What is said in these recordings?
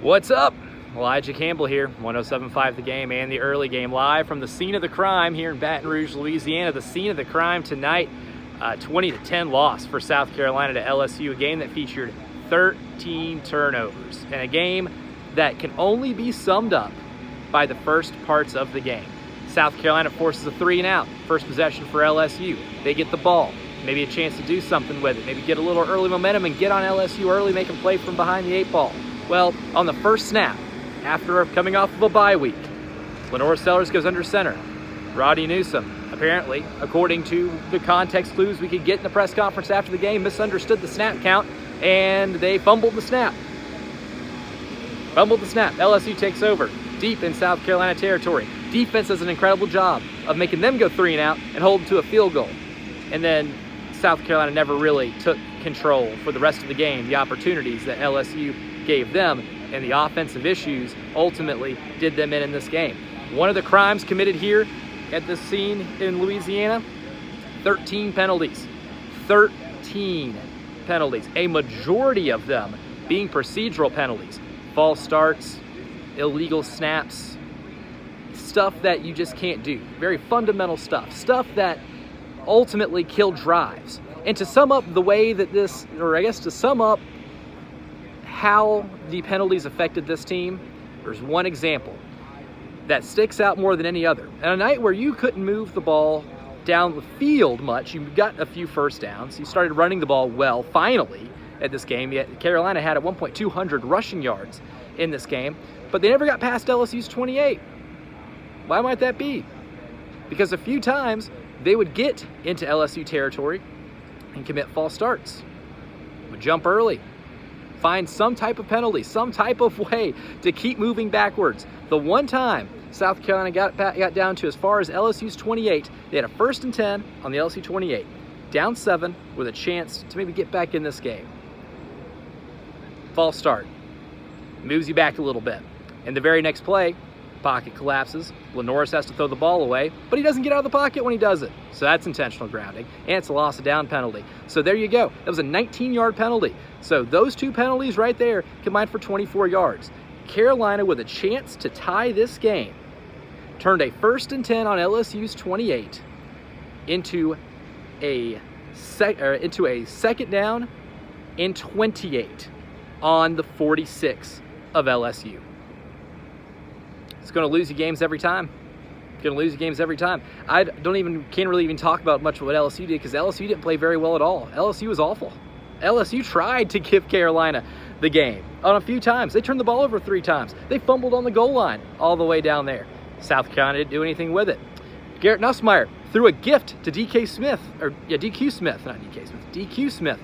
What's up? Elijah Campbell here, 107.5 The Game and the early game, live from the scene of the crime here in Baton Rouge, Louisiana. The scene of the crime tonight, 20-10 loss for South Carolina to LSU, a game that featured 13 turnovers, and a game that can only be summed up by the first parts of the game. South Carolina forces a 3-and-out, first possession for LSU. They get the ball, maybe a chance to do something with it, maybe get a little early momentum and get on LSU early, make them play from behind the 8-ball. Well, on the first snap, after coming off of a bye week, Lenore Sellers goes under center. Roddy Newsom, apparently, according to the context clues we could get in the press conference after the game, misunderstood the snap count, and they fumbled the snap. LSU takes over deep in South Carolina territory. Defense does an incredible job of making them go 3-and-out and hold them to a field goal. And then South Carolina never really took control for the rest of the game. The opportunities that LSU gave them and the offensive issues ultimately did them in this game. One of the crimes committed here at this scene in Louisiana, 13 penalties. 13 penalties, a majority of them being procedural penalties. False starts, illegal snaps, stuff that you just can't do. Very fundamental stuff that ultimately killed drives. And to sum up the way that this, or I guess to sum up how the penalties affected this team, there's one example that sticks out more than any other. On a night where you couldn't move the ball down the field much, you got a few first downs, you started running the ball well, finally, at this game. Yet Carolina had at one point 200 rushing yards in this game, but they never got past LSU's 28. Why might that be? Because a few times they would get into LSU territory and commit false starts, would jump early, find some type of penalty, some type of way to keep moving backwards. The one time South Carolina got down to as far as LSU's 28, they had a 1st and 10 on the LSU 28, down 7 with a chance to maybe get back in this game. False start, moves you back a little bit. And the very next play, pocket collapses. Lenore has to throw the ball away, but he doesn't get out of the pocket when he does it. So that's intentional grounding, and it's a loss of down penalty. So there you go. That was a 19-yard penalty. So those two penalties right there combined for 24 yards. Carolina, with a chance to tie this game, turned a 1st and 10 on LSU's 28 into a second down and 28 on the 46 of LSU. It's going to lose you games every time. I can't really even talk about much of what LSU did, because LSU didn't play very well at all. LSU was awful. LSU tried to give Carolina the game on a few times. They turned the ball over 3 times. They fumbled on the goal line all the way down there. South Carolina didn't do anything with it. Garrett Nussmeier threw a gift to DQ Smith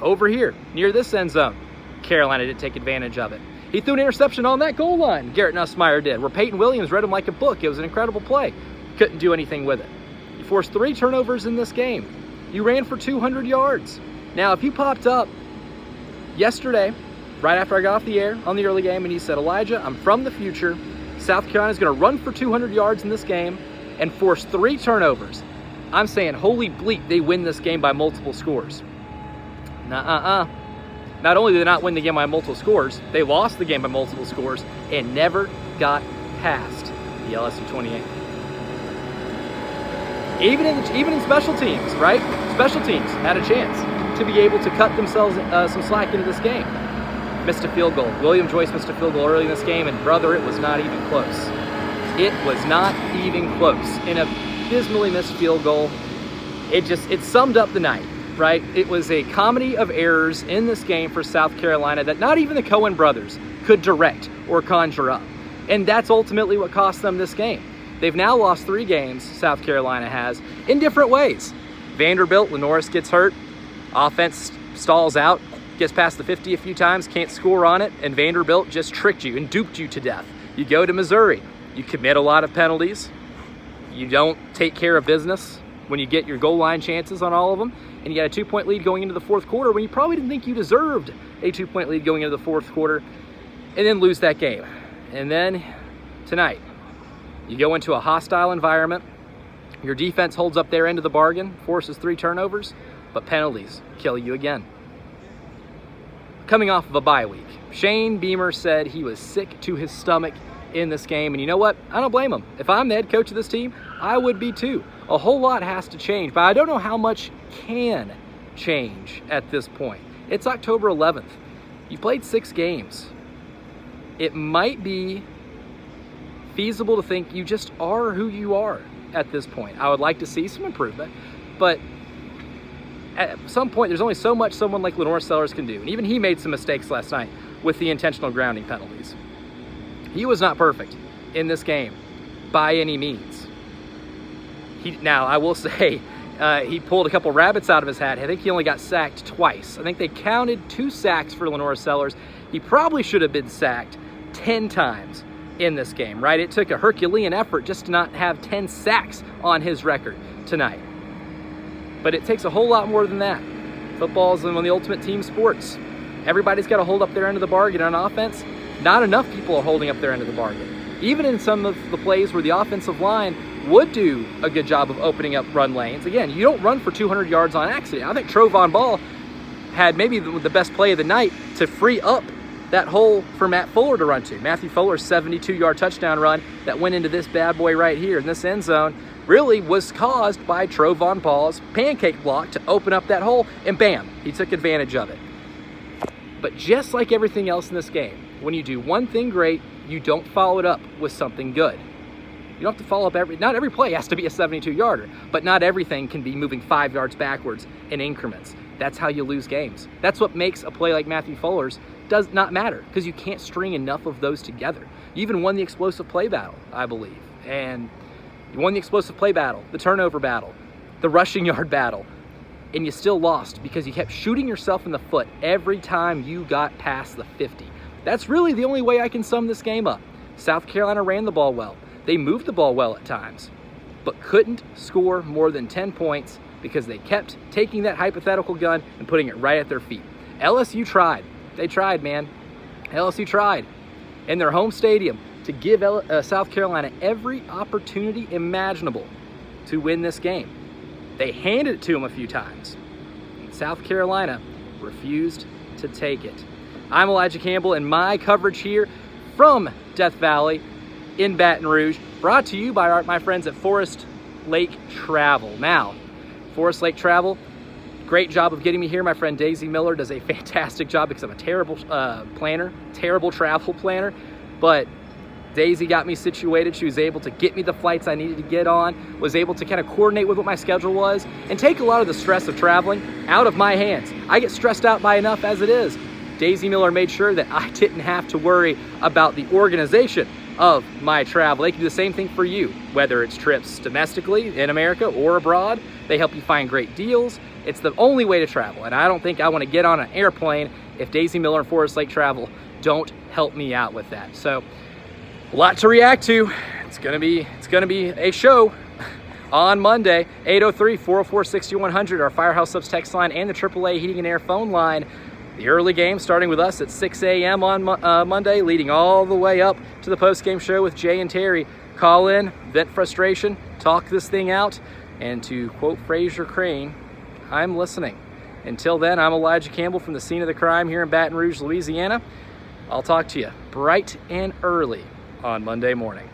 over here near this end zone. Carolina didn't take advantage of it. He threw an interception on that goal line, Garrett Nussmeier did, where Peyton Williams read him like a book. It was an incredible play. Couldn't do anything with it. You forced 3 turnovers in this game. You ran for 200 yards. Now, if you popped up yesterday, right after I got off the air on the early game, and you said, Elijah, I'm from the future. South Carolina's going to run for 200 yards in this game and force 3 turnovers. I'm saying, holy bleep, they win this game by multiple scores. Not only did they not win the game by multiple scores, they lost the game by multiple scores and never got past the LSU 28. Even in special teams, right? Special teams had a chance to be able to cut themselves some slack into this game. Missed a field goal. William Joyce missed a field goal early in this game, and brother, it was not even close. It was not even close. In a dismally missed field goal, it summed up the night. Right? It was a comedy of errors in this game for South Carolina that not even the Cohen brothers could direct or conjure up. And that's ultimately what cost them this game. They've now lost 3 games, South Carolina has, in different ways. Vanderbilt, Lenore gets hurt, offense stalls out, gets past the 50 a few times, can't score on it, and Vanderbilt just tricked you and duped you to death. You go to Missouri, you commit a lot of penalties, you don't take care of business when you get your goal line chances on all of them, and you got a 2-point lead going into the 4th quarter when you probably didn't think you deserved a 2-point lead going into the 4th quarter, and then lose that game. And then tonight, you go into a hostile environment, your defense holds up their end of the bargain, forces 3 turnovers, but penalties kill you again. coming off of a bye week. Shane Beamer said he was sick to his stomach in this game, and you know what? I don't blame him. If I'm the head coach of this team, I would be too. A whole lot has to change, but I don't know how much can change at this point. It's October 11th. You played 6 games. It might be feasible to think you just are who you are at this point. I would like to see some improvement, but at some point, there's only so much someone like Lenore Sellers can do. And even he made some mistakes last night with the intentional grounding penalties. He was not perfect in this game by any means. Now, I will say, he pulled a couple rabbits out of his hat. I think he only got sacked twice. I think they counted 2 sacks for Lenore Sellers. He probably should have been sacked 10 times in this game, right? It took a Herculean effort just to not have 10 sacks on his record tonight. But it takes a whole lot more than that. Football is one of the ultimate team sports. Everybody's got to hold up their end of the bargain on offense. Not enough people are holding up their end of the bargain. Even in some of the plays where the offensive line would do a good job of opening up run lanes. Again, you don't run for 200 yards on accident. I think Trovon Ball had maybe the best play of the night to free up that hole for Matt Fuller to run to. Matthew Fuller's 72-yard touchdown run that went into this bad boy right here in this end zone really was caused by Trovon Ball's pancake block to open up that hole, and bam, he took advantage of it. But just like everything else in this game, when you do one thing great, you don't follow it up with something good. You don't have to follow up not every play has to be a 72-yarder, but not everything can be moving 5 yards backwards in increments. That's how you lose games. That's what makes a play like Matthew Fuller's does not matter, because you can't string enough of those together. You even won the explosive play battle, I believe. And you won the explosive play battle, the turnover battle, the rushing yard battle, and you still lost because you kept shooting yourself in the foot every time you got past the 50. That's really the only way I can sum this game up. South Carolina ran the ball well. They moved the ball well at times, but couldn't score more than 10 points because they kept taking that hypothetical gun and putting it right at their feet. LSU tried. They tried, man. LSU tried in their home stadium to give South Carolina every opportunity imaginable to win this game. They handed it to them a few times. South Carolina refused to take it. I'm Elijah Campbell, and my coverage here from Death Valley in Baton Rouge, brought to you by my friends at Forest Lake Travel. Now, Forest Lake Travel, great job of getting me here. My friend Daisy Miller does a fantastic job because I'm a terrible terrible travel planner, but Daisy got me situated. She was able to get me the flights I needed to get on, was able to kind of coordinate with what my schedule was, and take a lot of the stress of traveling out of my hands. I get stressed out by enough as it is. Daisy Miller made sure that I didn't have to worry about the organization of my travel. They can do the same thing for you, whether it's trips domestically in America or abroad. They help you find great deals. It's the only way to travel, and I don't think I want to get on an airplane if Daisy Miller and Forest Lake Travel don't help me out with that. So, a lot to react to. It's gonna be a show on Monday. 803-404-6100, our Firehouse Subs text line, and the AAA Heating and Air phone line. The early game starting with us at 6 a.m. on Monday, leading all the way up to the post-game show with Jay and Terry. Call in, vent frustration, talk this thing out, and to quote Fraser Crane, I'm listening. Until then, I'm Elijah Campbell from the scene of the crime here in Baton Rouge, Louisiana. I'll talk to you bright and early on Monday morning.